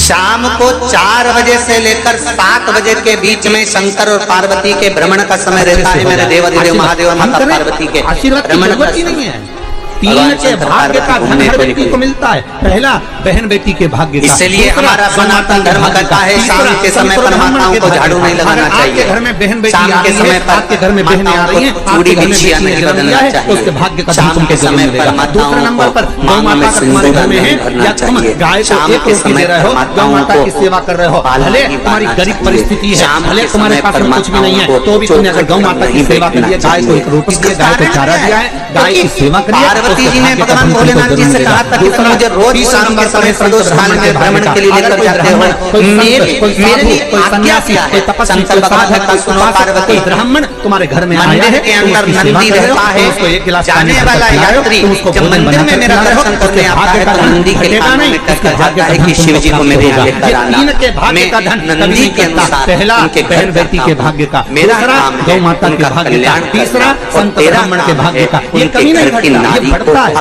शाम को 4 बजे से लेकर 7 बजे के बीच में शंकर और पार्वती के भ्रमण का समय रहता है। मेरे देवाधिदेव महादेव माता पार्वती के भ्रमण का समय। 3 के भाग्य का धन हर व्यक्ति को मिलता है। पहला बहन बेटी के भाग्य का, इसलिए हमारा सनातन धर्म कहता है शाम के समय पर माताओं को झाड़ू नहीं लगाना चाहिए। घर में बहन बेटी शाम के समय पर आपके घर में बहनें आ रही हैं, चूड़ी बिछिया नहीं लगाना चाहिए। उसके भाग्य का शाम के समय पर दूसरे नंबर पर गौ माता का तुम्हारे घर में है या तुम गाय को एक रोटी दे रहे हो, गौ माता की सेवा कर रहे हो, भले तुम्हारी गरीब परिस्थिति है, भले तुम्हारे पास कुछ भी नहीं है, तो भी तुमने अगर गौ माता की सेवा करी है, गाय को एक रोटी दी, गाय को चारा दिया है, गाय की सेवा करी है। पार्वती जी ने भगवान भोलेनाथ जी से कहा था कि तुम मुझे रोज शाम के समय प्रदोष काल में भ्रमण के लिए लेकर जाते हो, मेरे लिए आज्ञा क्या है? शंकर भगवान ने कहा सुनो पार्वती, ब्राह्मण तुम्हारे घर में आया है, के अंदर नंदी रहता है, जाने वाला यात्री जब मंदिर में मेरा दर्शन करने आता है तो नंदी के कान में टक्कर जाता है कि शिव जी को मेरे यहाँ लेकर आना। मैं नंदी के अनुसार पहला बहन बेटी के भाग्य का, मेरा गौ माता के भाग्य का, तीसरा संत ब्राह्मण के भाग्य का। ये कभी नहीं घटता, ये बढ़ता है।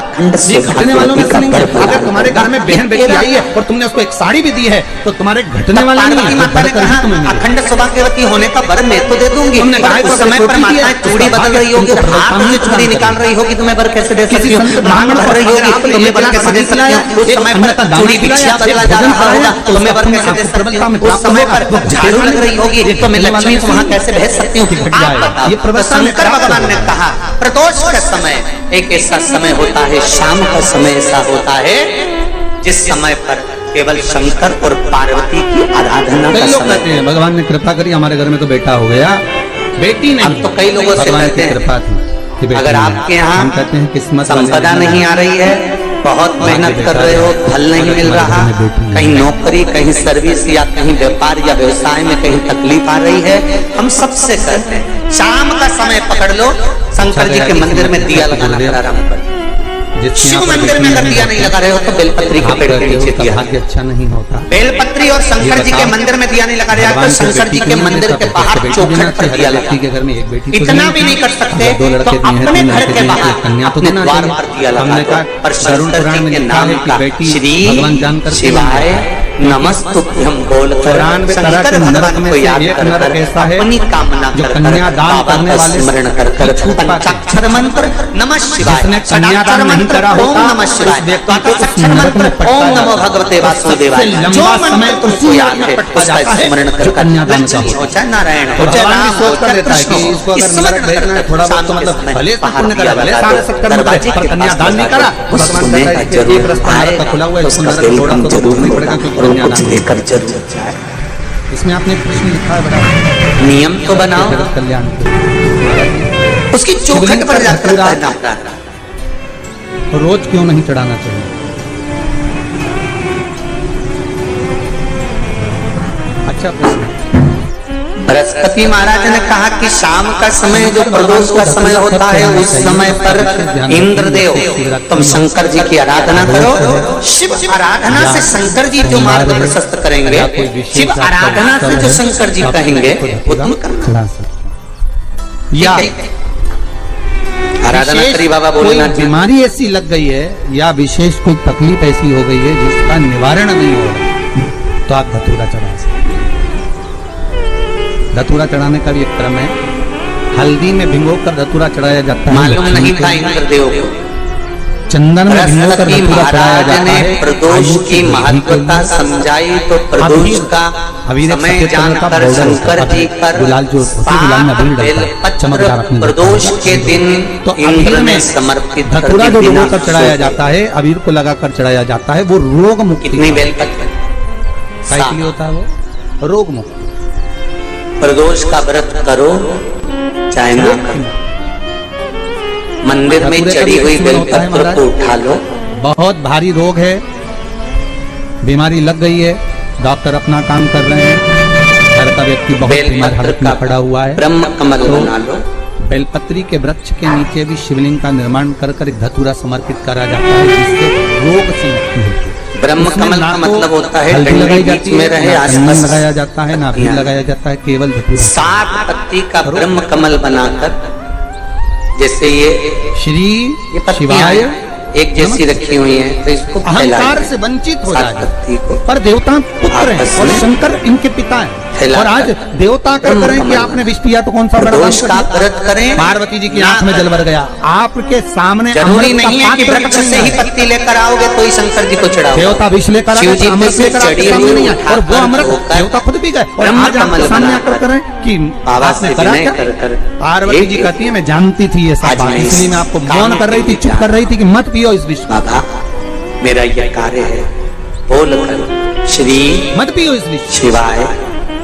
ये घटने वालों में नहीं है। अगर तुम्हारे घर में बहन बेटी आई है और तुमने उसको एक साड़ी भी दी है तो तुम्हारे घटने वाला नहीं है। माता ने कहा अखंड सौभाग्यवती होने का वर मैं तो दे दूंगी। उस समय पर माताएं चूड़ी बदल रही होगी, हाथ से चूड़ी निकाल रही होगी, तुम्हें वर कैसे दे सकती हूँ? ब्राह्मण भर रही होगी, तुम्हें वर कैसे दे सकती हूँ? उस समय पर चूड़ी बिछिया बदला जा रहा होगा, तुम्हें वर कैसे दे सकती हूँ? उस समय पर झाड़ू लग रही होगी तो मैं लक्ष्मी को वहाँ कैसे भेज सकती हूँ? आप बताओ। शंकर भगवान ने कहा प्रदोष का समय एक ऐसा समय होता है, शाम का समय ऐसा होता है जिस समय पर केवल शंकर और पार्वती की आराधना का समय है। भगवान ने कृपा करी, हमारे घर में तो बेटा हो गया, बेटी नहीं। अब तो कई लोगों से कहते हैं कृपा थी, अगर आपके यहाँ कहते हैं किस्मत संपदा नहीं आ रही है, बहुत मेहनत कर रहे हो, फल नहीं मिल रहा, कहीं नौकरी, कहीं सर्विस या कहीं व्यापार या व्यवसाय में कहीं तकलीफ आ रही है, हम सबसे कहते हैं शाम का समय पकड़ लो, शंकर जी के मंदिर में दिया लगाना प्रारंभ करो। शिव मंदिर में अगर दिया नहीं लगा रहे हो तो बेलपत्री के पेड़ के नीचे दिया अच्छा नहीं होता। बेलपत्री और शंकर जी के मंदिर में दिया नहीं लगा रहे हो तो शंकर जी के मंदिर के बाहर चौखट पर दिया लगा। के घर में एक बेटी, इतना भी नहीं कर सकते तो अपने घर के बाहर अपने द्वार पर दिया लगा। और शंकर जी के नाम का श्री शिवाय नमस्तुभ्यं बोल शंकर भगवान को याद कर अपनी कामना कर बाबा का स्मरण कर पंचाक्षर मंत्र नमः शिवाय, षडाक्षर मंत्र ओम नमः शिवाय, द्वादशाक्षर मंत्र ओम नमो भगवते वासुदेवाय, जो मंत्र तुमको याद है उसका स्मरण कर लक्ष्मी हो चाहे नारायण हो चाहे राम हो चाहे कृष्ण हो, स्मरण कर थोड़ा बहुत मतलब भले पुण्य करा, भले सारे सत्कर्म करे, पर कन्यादान नहीं करा। भगवान का एक रास्ता नरक का खुला हुआ है, उसको नरक थोड़ा तो नहीं पड़ेगा क्योंकि कुछ लेकर जरूर जाए। इसमें आपने प्रश्न लिखा है, बड़ा नियम तो बनाओ कल्याण के, उसकी चौखट पर जाकर रोज क्यों नहीं चढ़ाना चाहिए? अच्छा प्रश्न। बृहस्पति महाराज ने कहा कि शाम का समय जो प्रदोष का समय होता है उस समय पर इंद्रदेव तुम शंकर जी की आराधना करो। शिव आराधना से शंकर जी जो मार्ग प्रशस्त करेंगे, शिव आराधना से जो शंकर जी कहेंगे वो तुम करना। या आराधना करी बाबा भोलेनाथ, बीमारी ऐसी लग गई है या विशेष कोई तकलीफ ऐसी हो गई है जिसका निवारण नहीं हो रहा तो आप धतूरा चढ़ा सकते। धतूरा चढ़ाने का भी एक क्रम है, हल्दी में भिगोकर धतूरा चढ़ाया जाता है। मालूम नहीं था इंद्रदेव को, चंदन में भिगोकर धतूरा चढ़ाया जाता है। प्रदोष की महत्वता समझाई तो प्रदोष का समय जानकर शंकर जी पर प्रदोष के दिन तो इंद्र ने समर्पित धतूरा जो भिगोकर चढ़ाया जाता है, अबीर को लगाकर चढ़ाया जाता है, वो रोग मुक्ति। कितनी बेलपत्र होता है वो रोग मुक्ति। प्रदोष का व्रत करो चाहे ना करो, मंदिर में चढ़ी हुई बेलपत्र को उठा लो। बहुत भारी रोग है, बीमारी लग गई है, डॉक्टर अपना काम कर रहे हैं, घर का व्यक्ति बहुत बीमार हालत में पड़ा हुआ है, ब्रह्म कमल बना लो। बेलपत्री के वृक्ष के नीचे भी शिवलिंग का निर्माण कर एक धतूरा समर्पित करा जाता है जिससे रोग से मुक्ति होती है। ब्रह्म कमल का मतलब होता है लगाई जाती में रहे, आसपास लगाया जाता है, नाभि लगाया जाता है, केवल धतूरा। 7 पत्ती का ब्रह्म कमल बनाकर, जैसे ये श्री शिवाय एक जैसी रखी हुई है, तो इसको अहंकार से वंचित हो जाए। को पर देवता पुत्र हैं आपस और में शंकर इनके पिता हैं। और आज देवता कर करें कि आपने विष पिया तो कौन सा प्रदोष का व्रत करें, पार्वती जी की आंख में जल भर गया। आपके सामने जरूरी अमृत का नहीं है कि पात्र वृक्ष से ही पत्ती लेकर आओगे तो ही शंकर जी को चढ़ाओ। देवता विष लेकर शिव जी अमृत से लेकर आपके चढ़ी सामने हुई नहीं है, और वो अमृत उठाकर देवता खुद भी गए। और ब्रह्म आज आपके कमल सामने बनाकर आकर करें कि बाबा आपने से करा विनय क्या? कर पार्वती जी कहती है मैं जानती थी ये सब आज बात, मैं इसलिए मैं आपको काम मौन कर रही थी, चुप कर रही थी कि मत पियो इस विष को, बाबा मेरा यह कार्य है, बोल कर श्री मत पियो इस विष। शिवाय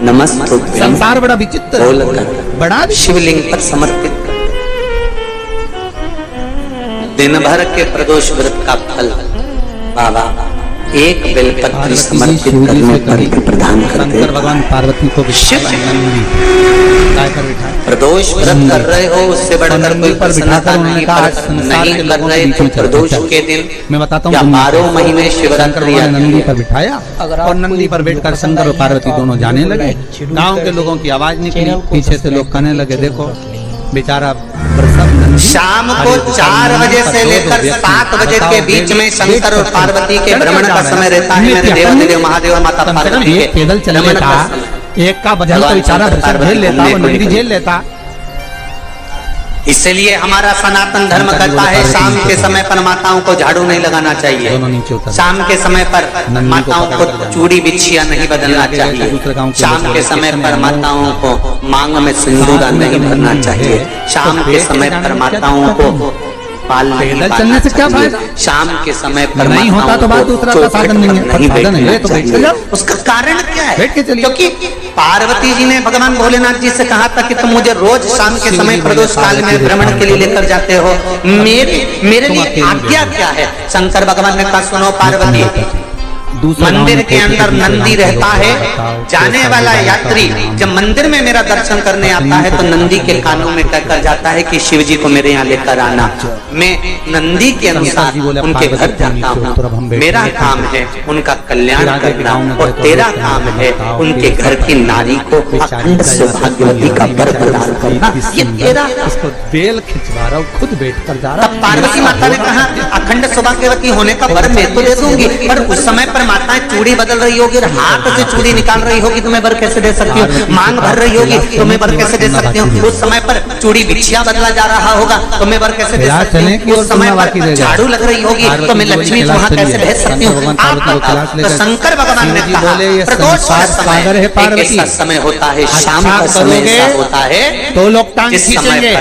नमस्तुभ्यम संसार बड़ा विचित्र बोल है, कर बड़ा शिवलिंग पर समर्पित कर। दिन भर के प्रदोष व्रत का फल बाबा एक बेलपत्र समर्पित करने पर ही प्रदान करते शंकर हैं। भगवान पार्वती को शिव प्रदोष व्रत कर रहे हो, उससे बढ़कर कोई प्रसन्नता नहीं कर रहे थे। प्रदोष के दिन मैं बताता या हूँ 12 महीने शिवरात्रि शंकर आती नंदी है। पर बिठाया और नंदी पर बैठकर शंकर और पार्वती दोनों जाने लगे। गांव के लोगों की आवाज निकली, पीछे से लोग कहने लगे देखो बेचारा शाम को 4 बजे से लेकर 7 बजे के बीच में शंकर और पार्वती के भ्रमण का समय रहता है। मेरे देव महादेव माता पार्वती के पैदल चल भ्रमण लेता, का समय। एक का बजन तो बेचारा झेल लेता, वो नंदी झेल लेता। इसलिए हमारा सनातन धर्म कहता है शाम के समय पर माताओं को झाड़ू नहीं लगाना चाहिए, शाम के समय पर माताओं को चूड़ी बिछिया नहीं बदलना चाहिए, शाम के समय पर माताओं को मांग में सिंदूर नहीं भरना चाहिए, शाम के समय पर माताओं को पाल नहीं चलने से क्या फायदा? शाम के समय पर नहीं होता तो बात दूसरा का साधन नहीं है, पर साधन है तो बैठ के जाओ। उसका कारण क्या है? बैठ के चलिए। क्योंकि पार्वती जी ने भगवान भोलेनाथ जी से कहा था कि तुम मुझे रोज शाम के समय प्रदोष काल में भ्रमण के लिए लेकर जाते हो, मेरे लिए आज्ञा क्या है? शंकर भगवान ने कहा सुनो पार्वती, मंदिर के अंदर नंदी रहता है, जाने वाला यात्री जब मंदिर में मेरा दर्शन करने आता है तो नंदी के कानों में कहकर जाता है कि शिव जी को मेरे यहाँ लेकर आना। मैं नंदी के अनुसार उनके घर जाता हूँ, मेरा काम है उनका कल्याण करना और तेरा काम है उनके घर की नारी को अखंड सौभाग्यवती का वर प्रदान करना। ये तेरा बेल खिंचवा रहा हूँ, खुद बैठ कर जा रहा हूँ। पार्वती माता ने कहा अखंड सौभाग्यवती होने का वर मैं तो दे दूंगी, पर उस समय पर माताएं चूड़ी बदल रही होगी, हाथ से चूड़ी निकाल रही होगी, तुम्हें वर कैसे दे सकती हूँ? मांग भर रही होगी, तुम्हें वर कैसे दे सकती हूँ? उस समय पर चूड़ी बिछिया बदला जा रहा होगा, तुम्हें वर कैसे दे सकती हूँ? उस समय पर झाड़ू लग रही होगी तो मैं लक्ष्मी वहां कैसे भेज सकती हूँ? तो शंकर भगवान ने कहा प्रदोष का समय समय होता है, शाम का समय ऐसा होता है तो लोग टांग खींचेंगे,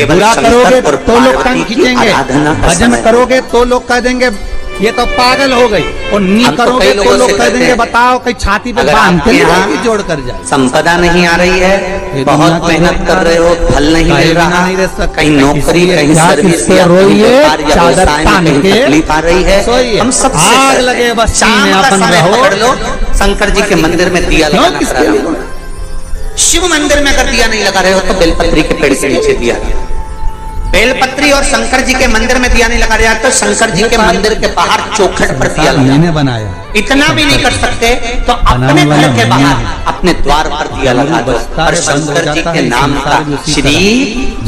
बुरा करोगे तो लोग टांग खींचेंगे, भजन करोगे तो लोग कह देंगे ये तो पागल हो गई, और नहीं करोगे तो लोग कह देंगे बताओ कहीं छाती पे बांध के जोड़ कर जाए। संपदा नहीं आ रही है, बहुत मेहनत कर रहे हो, फल नहीं मिल रहा, कहीं नौकरी कहीं सर्विस या तकलीफ आ रही है, हम सबसे आग लगे बस शाम का समय पकड़ लो, शंकर जी के मंदिर में दिया लगाना करा रहे हो। शिव मंदिर में अगर दिया नहीं लगा रहे हो तो बेलपत्री के पेड़ के नीचे दिया, बेलपत्री और शंकर जी के मंदिर में दिया नहीं लगा रहा तो शंकर जी के मंदिर के बाहर चौखट पर दिया मैंने बनाया। इतना भी नहीं कर सकते तो अपने घर के बाहर अपने द्वार पर दिया लगा दो और शंकर जी के नाम का श्री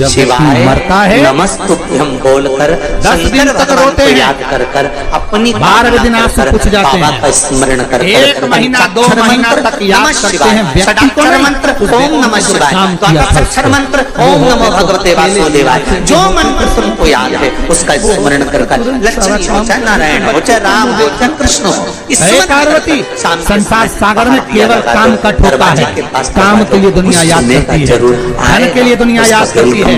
शिवाय नमस्तुभ्यम बोलकर शंकर भगवान को याद कर कर अपनी 12 दिन आंसू पूछ जाते हैं, का स्मरण कर 1 महीना 2 महीना तक याद करते हैं व्यक्ति को मंत्र ओम नमः शिवाय, मंत्र ओम नमो भगवते वासुदेवाय, जो मंत्र तुमको याद है उसका स्मरण कर लक्ष्मी हो चाहे नारायण हो चाहे राम हो चाहे कृष्ण हो, पार्वती संसार सागर में केवल काम का ठोका है, काम के लिए दुनिया याद करती है, धन के लिए दुनिया याद करती है,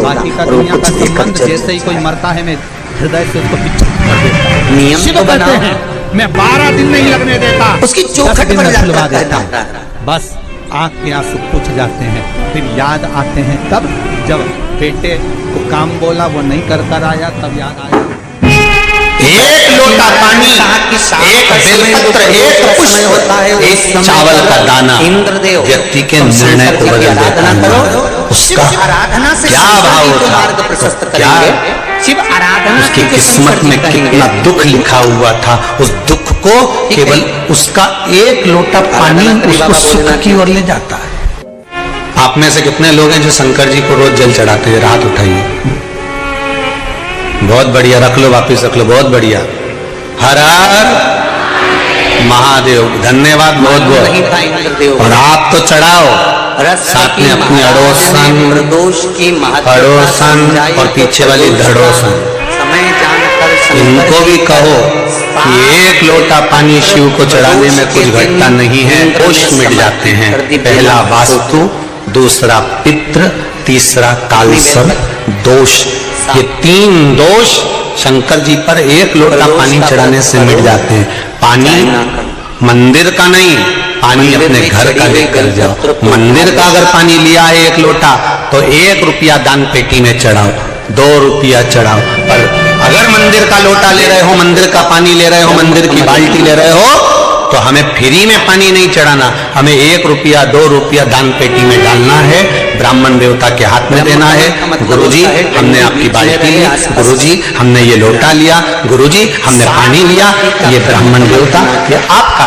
बाकी का दुनिया का संबंध जैसे ही कोई मरता है मैं हृदय से उसको विच्छेद कर देता हूं। नियम शिव कहते हैं मैं 12 दिन नहीं लगने देता, उसकी चौखट पर खुलवा देता हूं, बस आंख के आंसू पूछ जाते हैं, फिर याद आते हैं तब जब बेटे को काम बोला वो नहीं कर कर आया तब याद आया। एक लोटा पानी, एक बेलपत्र, एक पुष्प होता है, एक चावल का दाना इंद्रदेव व्यक्ति के निर्णय को बदल देता है। उसका आराधना से क्या भाव होता है, क्या शिव आराधना उसकी किस्मत में कितना दुख लिखा हुआ था, उस दुख को केवल उसका एक लोटा पानी उसको सुख की ओर ले जाता है। आप में से कितने लोग हैं जो शंकर जी को रोज जल चढ़ाते हैं? हाथ उठाइए। बहुत बढ़िया, रख लो, वापिस रख लो, बहुत बढ़िया। हर हर महादेव, धन्यवाद बहुत बहुत। और आप तो चढ़ाओ, साथ में अपनी अड़ोसन और पीछे वाली धड़ोसन, इनको भी कहो कि एक लोटा पानी शिव को चढ़ाने में कुछ घटता नहीं है, दोष मिट जाते हैं। पहला वास्तु, दूसरा पितृ, तीसरा कालसर्प दोष। ये 3 दोष शंकर जी पर एक लोटा पानी चढ़ाने से मिट जाते हैं। पानी मंदिर का नहीं, पानी अपने घर का लेकर जाओ। मंदिर का अगर पानी लिया है 1 लोटा तो 1 रुपया दान पेटी में चढ़ाओ, 2 रुपया चढ़ाओ। पर अगर मंदिर का लोटा ले रहे हो, मंदिर का पानी ले रहे हो, मंदिर की बाल्टी ले रहे हो, तो हमें फ्री में पानी नहीं चढ़ाना, हमें 1 रुपया 2 रुपया दान पेटी में डालना है, ब्राह्मण देवता के हाथ में देना है। गुरुजी हमने आपकी बाल्टी ली, गुरुजी हमने ये लोटा लिया, गुरुजी हमने पानी लिया, ये ब्राह्मण देवता, ये आपका